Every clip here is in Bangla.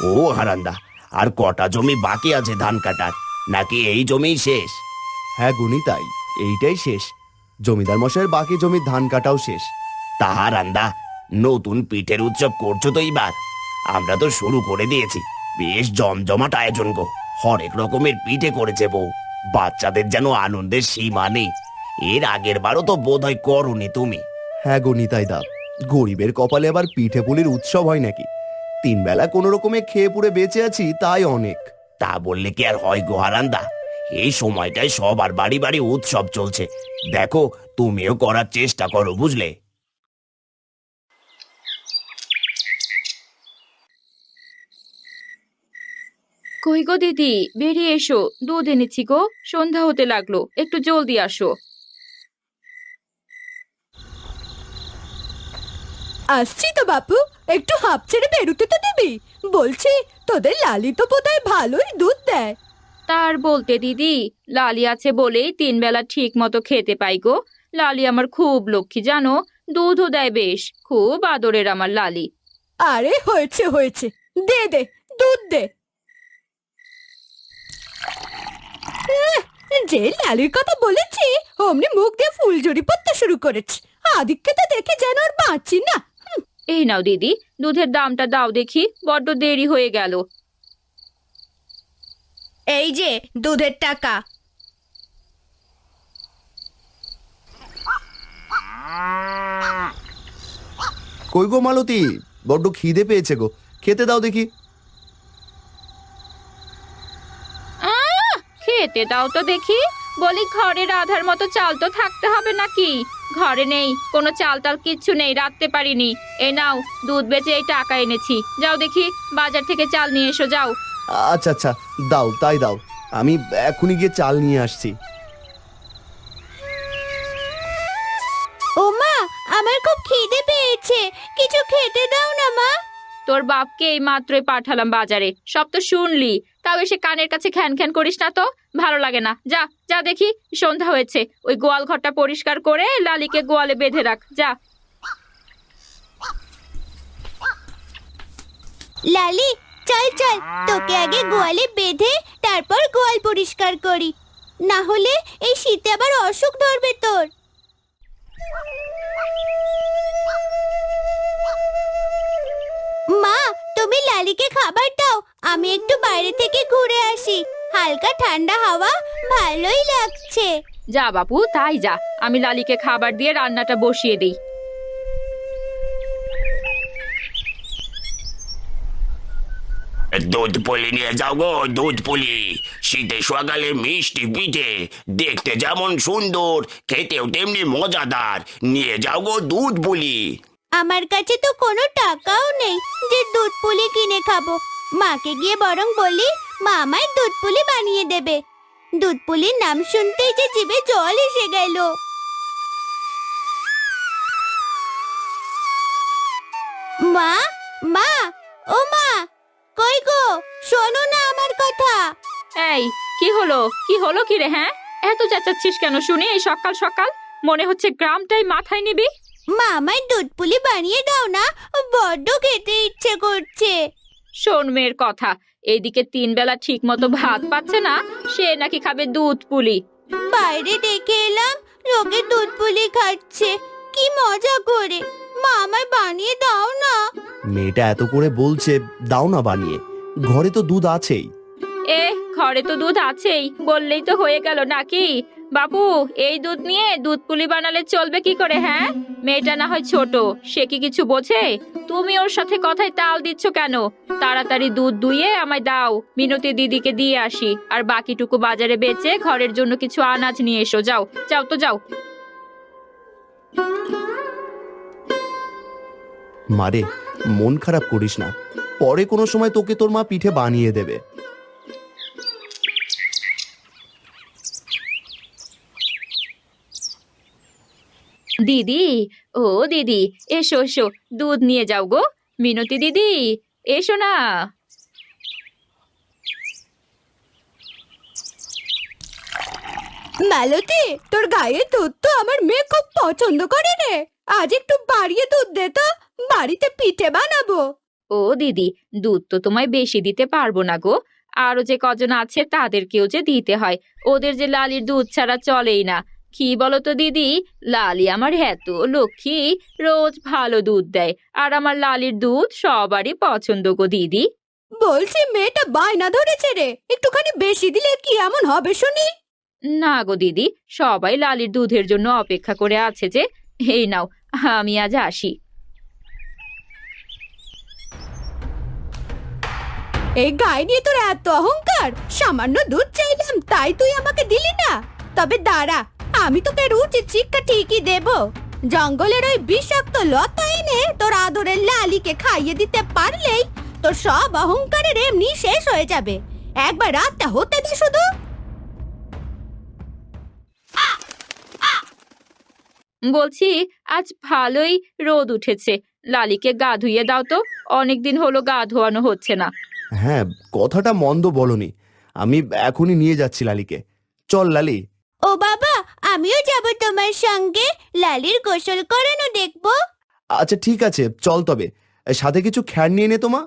ও হারান্দা, আর কটা জমি বাকি আছে ধান কাটার, নাকি এই জমিই শেষ? হ্যাঁ গুনি, তাই এইটাই শেষ। জমিদার মশাইয়ের বাকি জমির ধান কাটাও শেষ। তা হারান্দা, নতুন পিঠের উৎসব করছো তো এইবার? আমরা তো শুরু করে দিয়েছি, বেশ জমজমাট আয়োজন গো। হরেক রকমের পিঠে করেছে বউ, বাচ্চাদের যেন আনন্দের সীমা নেই। এর আগের বারও তো বোধহয় করোনি তুমি। হ্যাঁ গুনি, তাই দা, গরিবের কপালে আবার পিঠে পুলির উৎসব হয় নাকি? 3 বেলা কোনো রকমে খেয়ে পুড়ে বেঁচে আছি, তাই অনেক। তা বললে কি আর হয় গো হারান্দা? এই সময়টায় সবার বাড়ি বাড়ি উৎসব চলছে, দেখো তুমিও করার চেষ্টা করো, বুঝলে? কই গো দিদি, বেরিয়ে এসো, দুধ এনেছি গো। সন্ধ্যা হতে লাগলো, একটু জলদি আসো। আসছি তো বাপু, একটু হাঁপ ছেড়ে বেরোতে তো দিবি। বলছি, তোদের লালি তো বোধহয় ভালোই দুধ দেয়। তার বলতে দিদি, লালি আছে বলেই 3 বেলা ঠিক মতো খেতে পাই গো। লালি আমার খুব লক্ষ্মী জানো, দুধও দেয় বেশ, খুব আদরের আমার লালি। আরে হয়েছে হয়েছে, দে দে, দুধ দে। যে লালির কথা বলেছি অমনি মুখ দিয়ে ফুলঝুরি পড়তে শুরু করেছে। আদিককে তো দেখে যেন আর বাঁচি না। এই নাও দিদি, দুধের দামটা দাও দেখি, বড্ড দেরি হয়ে গেল। এই যে দুধের টাকা। কই গো মালতী, বড্ড খিদে পেয়েছে গো, খেতে দাও দেখি। খেতে দাও তো দেখি। বলি, ঘরে রাধার মতো চাল তো থাকতে হবে নাকি? ঘরে নেই, কোনো চাল টাল কিচ্ছু নেই, রাখতে পারিনি। এই নাও, দুধ বেচে এই টাকা এনেছি, যাও দেখি বাজার থেকে চাল নিয়ে এসো, যাও। আচ্ছা আচ্ছা, দাও, তাই দাও, আমি এখনই গিয়ে চাল নিয়ে আসছি। ও মা, আমার খুব খিদে পেয়েছে, কিছু খেতে দাও না মা। তোর বাপকে এই মাত্রই পাঠালাম বাজারে, সব তো শুনলি, তাও এসে কানের কাছে খ্যান খ্যান করিস না তো, ভালো লাগে না। যা যা দেখি, সন্ধ্যা হয়েছে, ওই গোয়াল ঘরটা পরিষ্কার করে লালিকে গোয়ালে বেঁধে রাখ, যা। লালি, চল চল, তোকে আগে গোয়ালে বেঁধে তারপর গোয়াল পরিষ্কার করি, না হলে এই শীতে আবার অসুখ ধরবে তোর। মা, তুমি লালিকে খাবার দাও, আমি একটু বাইরে থেকে ঘুরে আসি। হালকা ঠান্ডা হাওয়া ভালোই লাগছে। যা বাপু, তাই যা, আমি লালিকে খাবার দিয়ে রান্নাটা বসিয়ে দিই। দুধ পুলি নিয়ে যাও গো, দুধ পুলি। শীতে সকালে মিষ্টি পিঠে, দেখতে যেমন সুন্দর, খেতেও তেমনি মজাদার। নিয়ে যাও গো দুধ পুলি। আমার কাছে তো কোনো টাকাও নেই যে দুধ পুলি কিনে খাবো। মাকে গিয়ে বরং বলি, মা আমায় দুধ পুলি বানিয়ে দেবে। দুধ পুলির নাম শুনতেই যে জিভে জল এসে গেল। মা, মা, ও মা, কই গো, শোনো না আমার কথা। এই, কি হলো, কি হলো কি রে? হ্যাঁ, এত চেঁচাচ্ছিস কেন শুনি এই সকাল সকাল? মনে হচ্ছে গ্রামটাই মাথায় নিবি। মা আমায় দুধ পুলি বানিয়ে দাও না, বড্ড খেতে ইচ্ছে করছে। শোন মেয়ের কথা, এইদিকে 3 বেলা ঠিক মতো ভাত পাচ্ছে না, সে নাকি খাবে দুধ পুলি। বাইরে দেখে এলাম লোকে দুধ পুলি খাচ্ছে, কি মজা করে। মা আমায় বানিয়ে দাও না। মেয়েটা এত করে বলছে, দাও না বানিয়ে, ঘরে তো দুধ আছেই। ঘরে তো দুধ আছেই বললেই তো হয়ে গেল নাকি? বাবু, এই দুধ নিয়ে দুধ পুলি বানালে চলবে কি করে? হ্যাঁ, মেয়েটা না হয় ছোট, সে কি কিছু বোঝে? তুমি ওর সাথে কথায় তাল দিচ্ছ কেন? তাড়াতাড়ি দুধ দুইয়ে আমায় দাও, মিনতি দিদিকে দিয়ে আসি, আর বাকিটুকু বাজারে বেচে ঘরের জন্য কিছু আনাজ নিয়ে এসো, যাও যাও তো যাও। মারে, মন খারাপ করিস না, পরে কোনো সময় তোকে তোর মা পিঠে বানিয়ে দেবে। দিদি, ও দিদি, এসো এসো, দুধ নিয়ে যাও গো। মিনতি দিদি, এসো না। মালতী, তোর গায়ে দুধ তো আমার মেয়ে খুব পছন্দ করে রে। আজ একটু বাড়িয়ে দুধ দে তো, বাড়িতে পিঠে বানাবো। ও দিদি, দুধ তো তোমায় বেশি দিতে পারবো না গো। আরো যে কজন আছে তাদেরকেও যে দিতে হয়, ওদের যে লালির দুধ ছাড়া চলেই না। কি বলো তো দিদি, লালি আমার এত লক্ষ্মী, রোজ ভালো দুধ দেয়, আর আমার লালির দুধ সবারই পছন্দ গো দিদি। বলছি মেয়েটা বায়না ধরেছে রে, একটুখানি বেশি দিলে কি এমন হবে শুনি? না গো দিদি, সবাই লালির দুধের জন্য অপেক্ষা করে আছে যে। এই নাও, আমি আজ আসি। এই গায়ে নিয়ে তোর এত অহংকার! সামান্য দুধ চাইলাম তাই তুই আমাকে দিলি না? তবে দাঁড়া, আমি তোকে উচিত শিক্ষা ঠিকই দেব। জঙ্গলের ওই বিষাক্ত লতা এনে তোর আদরের লালিকে খাইয়ে দিতে পারলেই তোর সব অহংকারের এমনি শেষ হয়ে যাবে। একবার রাতটা হতে দে শুধু। বলছি, আজ ভালোই রোদ উঠেছে, লালিকে গা ধুইয়ে দাও তো, অনেকদিন হলো গা ধোয়ানো হচ্ছে না। হ্যাঁ, কথাটা মন্দ বলনি। আমি এখনই নিয়ে যাচ্ছি লালিকে। চল লালি। ও বাবা, আমিও যাব তোমার সঙ্গে, লালির গোসল করানো দেখবো। আচ্ছা ঠিক আছে, চল তবে। সাথে কিছু খ্যার নিয়ে নে তোমা।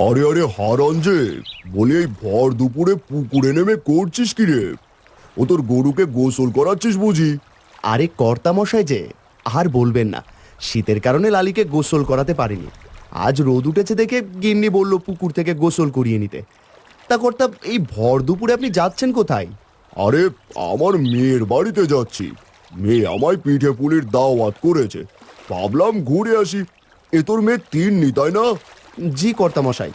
আরে আরে হারান যে, বলি এই ভর দুপুরে পুকুরে নেমে করছিস কি রে? ও তোর গরুকে গোসল করাচ্ছিস বুঝি? আরে কর্তামশাই যে, আর বলবেন না, শীতের কারণে লালিকে গোসল করাতে পারিনি। আজ রোদ উঠেছে দেখে গিন্নি বলল পুকুর থেকে গোসল করিয়ে নিতে। তা কর্তা, এই ভর দুপুরে আপনি যাচ্ছেন কোথায়? আরে আমার মেয়ের বাড়িতে যাচ্ছি। মেয়ে আমায় পিঠে পুলির দাওয়াত করেছে, ভাবলাম ঘুরে আসি। এ তোর মেয়ে তিন্নি তাই না? জি কর্তামশাই,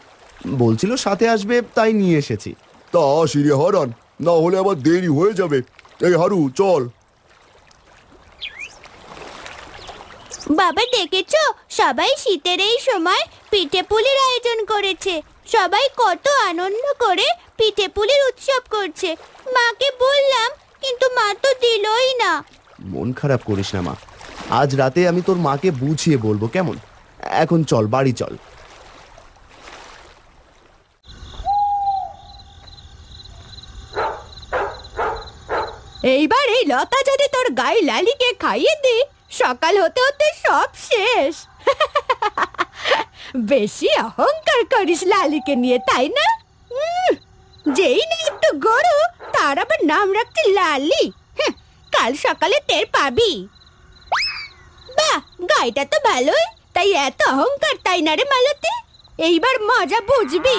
বলছিল সাথে আসবে, তাই নিয়ে এসেছি। তা আসি রে হারান, না হলে আবার দেরি হয়ে যাবে। এই হারু চল। বাবা দেখেছো, সবাই শীতের এই সময় পিঠে পুলির আয়োজন করেছে। সবাই কত আনন্দ করে পিঠে পুলির উৎসব করছে। মাকে বললাম, কিন্তু মা তো দিলই না। মন খারাপ করিস না মা, আজ রাতে আমি তোর মাকে বুঝিয়ে বলবো, কেমন? এখন চল, বাড়ি চল। এইবার এই লতা যদি তোর গায়ে লালিকে খাইয়ে দি, সকাল হতে হতে সব শেষ। বেশি অহংকার করিস লালিকে নিয়ে, তাই না? যেই না একটু গরু, তার আবার নাম রাখছে লালি। কাল সকালে টের পাবি। বাহ, গাইটা তো ভালোই, তাই এত অহংকার, তাই না রে মালতী? এইবার মজা বুঝবি।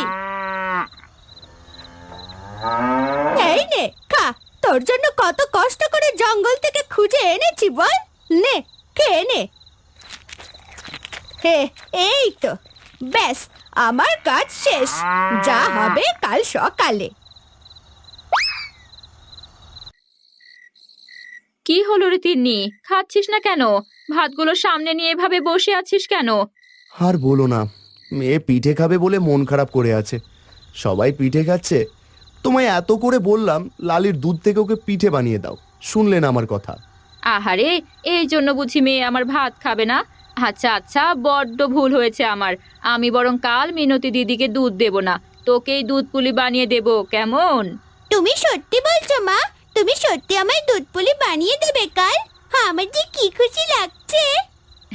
এই নে খা, তোর জন্য কত কষ্ট করে জঙ্গল থেকে খুঁজে এনেছি বল। নে খেয়ে নে। হে, এই তো ব্যাস, আমার কাজ শেষ। যা হবে কাল সকালে। কি হলো রে তিন্নি, খাচ্ছিস না কেন? ভাতগুলো সামনে নিয়ে এভাবে বসে আছিস কেন? আর বলো না, মেয়ে পিঠে খাবে বলে মন খারাপ করে আছে। সবাই পিঠে খাচ্ছে, তোমায় এত করে বললাম লালির দুধ থেকে ওকে পিঠে বানিয়ে দাও, শুনলে না আমার কথা। আহারে, এই জন্য বুঝি মেয়ে আমার ভাত খাবে না? আচ্ছা আচ্ছা, বড্ড ভুল হয়েছে আমার। আমি বরং কাল মিনতি দিদিকে দুধ দেব না, তোকেই দুধ পুলি বানিয়ে দেব, কেমন? তুমি সত্যি বলছো মা? তুমি সত্যি আমায় দুধ পুলি বানিয়ে দেবে কাল? আমার যে কি খুশি লাগছে।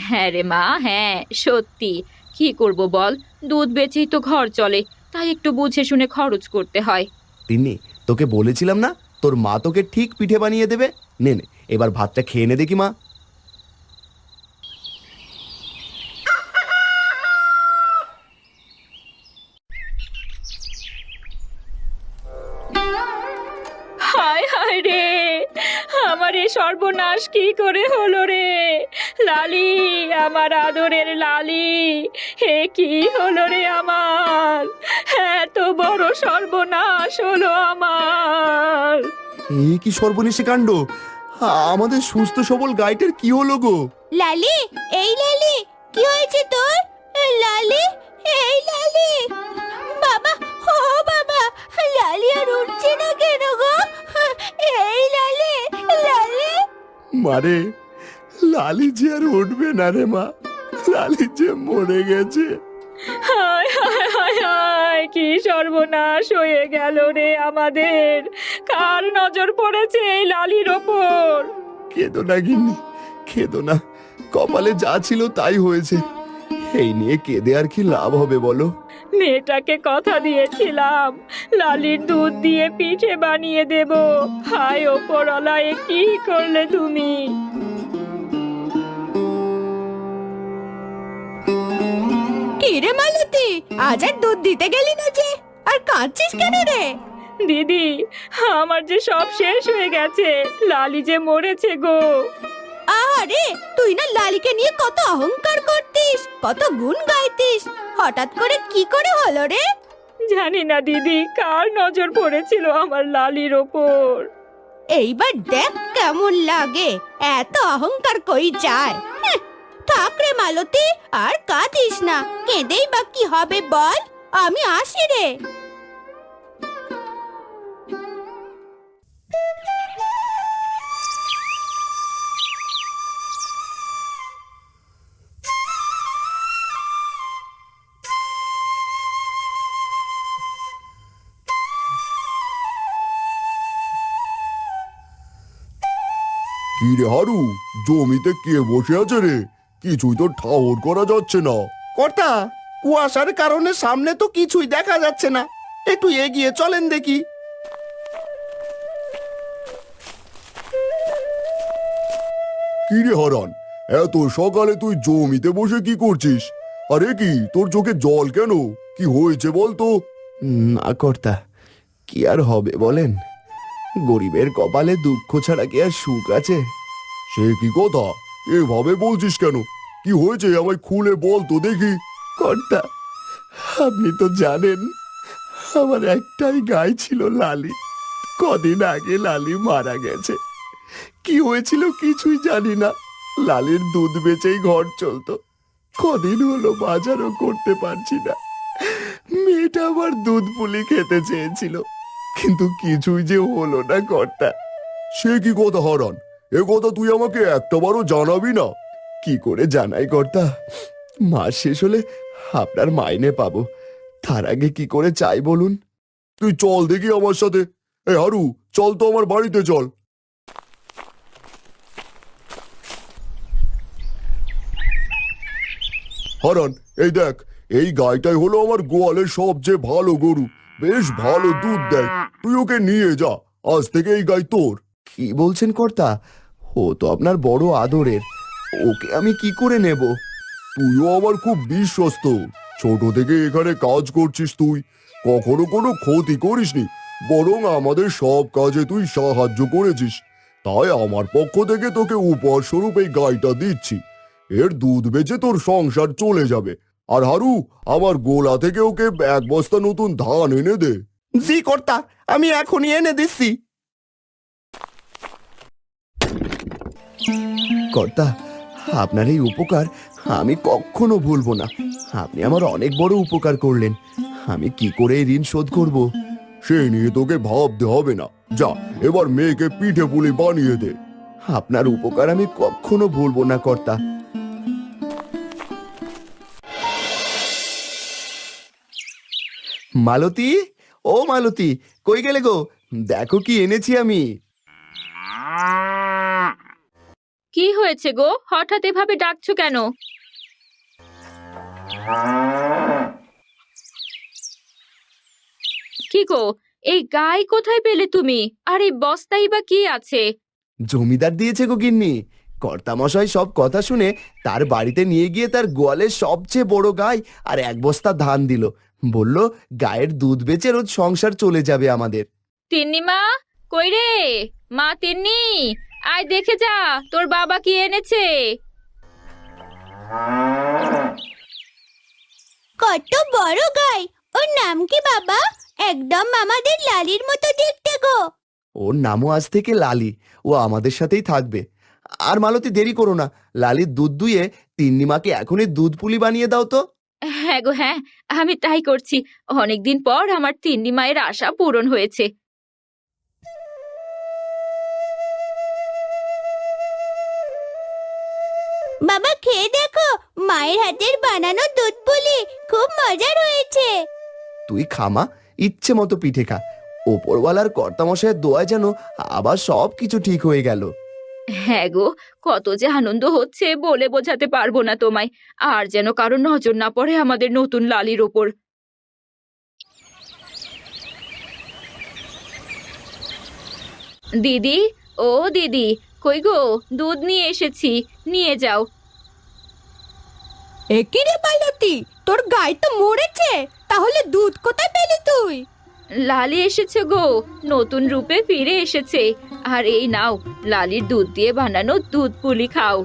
হ্যাঁ রে মা, হ্যাঁ সত্যি। কি করব বল, দুধ বেচেই তো ঘর চলে, তাই একটু বুঝে শুনে খরচ করতে হয়। তিন্নি, তোকে বলেছিলাম না তোর মা তোকে ঠিক পিঠে বানিয়ে দেবে। নে নে, এবার ভাতটা খেয়ে নে দেখি মা। হায় হায় রে, আমার এ সর্বনাশ কি করে হলো রে? লালি, আমার আদরের লালি, হে কি হলো রে আমার? এত বড় সর্বনাশ হলো আমার। এ কি সর্বনেশে কাণ্ড! আমাদের সুস্থ সবল গাইটার কি হলো গো? লালি, এই লালি, কি হয়েছে তোর? লালি, এই লালি। বাবা, ও বাবা, লালি আর উঠছে না কেন গো? এই লালি, লালি। মারে, লালি যে আর উঠবে না রে মা, লালি যে মরে গেছে। হায় হায় হায় হায়, কি সর্বনাশ হয়ে গেল রে আমাদের। কার নজর পড়েছে এই লালির ওপর? কেঁদো না গিন্নি, কেঁদো না। কপালে যা ছিল তাই হয়েছে। এই নিয়ে কেঁদে আর কি লাভ হবে বলো? মেয়েটাকে কথা দিয়েছিলাম লালির দুধ দিয়ে পিঠে বানিয়ে দেব। হায় ওপরওয়ালা, এ কি করলে তুমি? কি রে মালতী, আজ আর দুধ দিতে গেলি না যে? আর কাঁদছিস কেন রে? দিদি, আমার যে সব শেষ হয়ে গেছে। লালি যে মরেছে গো। আরে তুই না লালিকে নিয়ে কত অহংকার করতিস, কত গুণ গাইতিস, হঠাৎ করে কি করে হলো রে? জানি না দিদি, কার নজর পড়েছিল আমার লালির ওপর। এইবার দেখ কেমন লাগে, এত অহংকার কই যায়। হ্যাঁ, থাক রে মালতী, আর কাঁদিস না। কেঁদেই বা কি হবে বল? আমি আসি রে। কি রে হারু, জমিতে কে বসে আছে রে? কিছুই তো ঠাউর করা যাচ্ছে না। কর্তা, কুয়াশার কারণে সামনে তো কিছুই দেখা যাচ্ছে না। একটু এগিয়ে চলেন দেখি। কি রে হারান, এত সকালে তুই জমিতে বসে কি করছিস? আরে কি, তোর চোখে জল কেন? কি হয়েছে বল তো? না কর্তা, কি আর হবে বলেন? গরিবের কপালে দুঃখ ছাড়া কি আর সুখ আছে? সে কি কথা, এভাবে বলছিস কেন? কি হয়েছে আমায় খুলে বল তো দেখি। কর্তা, আপনি তো জানেন আমার একটাই গাই ছিল লালি। কদিন আগে লালি মারা গেছে। কি হয়েছিল কিছুই জানি না। লালির দুধ বেচেই ঘর চলতো। কদিন হলো বাজারও করতে পারছি না। মেয়েটা আবার দুধ পুলি খেতে চেয়েছিল, কিন্তু কিছুই যে হলো না কর্তা। সে কি কথা হারান, এ কথা তুই আমাকে একটাবারও জানাবি না? কি করে জানাই কর্তা? মাস শেষ হলে আপনার মাইনে পাবো, তার আগে কি করে চাই বলুন? তুই চল দেখি আমার সাথে। এ হারু, চল তো আমার বাড়িতে চল। হারান, এই দেখ, এই গাইটাই হলো আমার গোয়ালের সবচেয়ে ভালো গরু। বেশ ভালো দুধ দেয়। তুই ওকে নিয়ে যা, আজ থেকে এই গাই তোর। কি বলছেন কর্তা? ও তো আপনার বড় আদরের। ওকে আমি কি করে নেব? তুইও আমার খুব বিশ্বস্ত। ছোট থেকে এখানে কাজ করছিস তুই, কখনো কোনো ক্ষতি করিসনি, বরং আমাদের সব কাজে তুই সাহায্য করেছিস। তাই আমার পক্ষ থেকে তোকে উপহার স্বরূপ এই গাইটা দিচ্ছি। এর দুধ বেচে তোর সংসার চলে যাবে। আর হারু, আমার গোলা থেকে ওকে এক বস্তা নতুন ধান এনে দে। জি কর্তা, আমি এখনই এনে দিচ্ছি। কর্তা, আপনার এই উপকার আমি কখনো ভুলবো না। আপনি আমার অনেক বড় উপকার করলেন। আমি কি করে এই ঋণ শোধ করব? সে নিয়ে তোকে ভাবতে হবে না। যা, এবার মেয়েকে পিঠে পুলি বানিয়ে দে। আপনার উপকার আমি কখনো ভুলবো না কর্তা। মালতী, ও মালতী, কই গেলে গো? দেখো কি এনেছি আমি। কি হয়েছে গো? হঠাৎ এভাবে ডাকছো কেন? কি গো, এই গাই কোথায় পেলে তুমি? আর এই বস্তায় বা কি আছে? জমিদার দিয়েছে গো গিন্নি। কর্তামশাই সব কথা শুনে তার বাড়িতে নিয়ে গিয়ে তার গোয়ালের সবচেয়ে বড় গাই আর এক বস্তা ধান দিল। বলল গায়ের দুধ বেচে রোজ সংসার চলে যাবে আমাদের। তিন্নিমা, কই রে? মা তিন্নি, আয় দেখে যা তোর বাবা কি এনেছে। কত বড় গাই! ওর নাম কি বাবা? একদম আমাদের লালির মতো দেখতে গো। ওর নামও আজ থেকে লালি। ও আমাদের সাথেই থাকবে। আর মালতী, দেরি করো না, লালির দুধ দুইয়ে তিন্নিমাকে এখনই দুধ পুলি বানিয়ে দাও তো। হ্যাঁ গো হ্যাঁ, আমি তাই করছি। অনেকদিন পর আমার তিন্নি মায়ের আশা পূরণ হয়েছে। বাবা খেয়ে দেখো, মায়ের হাতের বানানো দুধ পুলি খুব মজার হয়েছে। তুই খামা, ইচ্ছে মতো পিঠে খা। ওপরওয়ালার কর্তামশায়ের দোয়ায় যেন আবার সব কিছু ঠিক হয়ে গেল। হ্যাঁ গো, কত যে আনন্দ হচ্ছে বলে বোঝাতে পারবো না তোমায়। আর যেন কারো নজর না পড়ে আমাদের নতুন লালির ওপর। দিদি, ও দিদি, কই গো, দুধ নিয়ে এসেছি, নিয়ে যাও। একই রে মালতী, তোর গাই তো মরেছে, তাহলে দুধ কোথায় পেলি তুই? লালি এসেছে গো, নতুন রূপে ফিরে এসেছে। আর এই নাও, লালির দুধ দিয়ে বানানো দুধ পুলি খাও।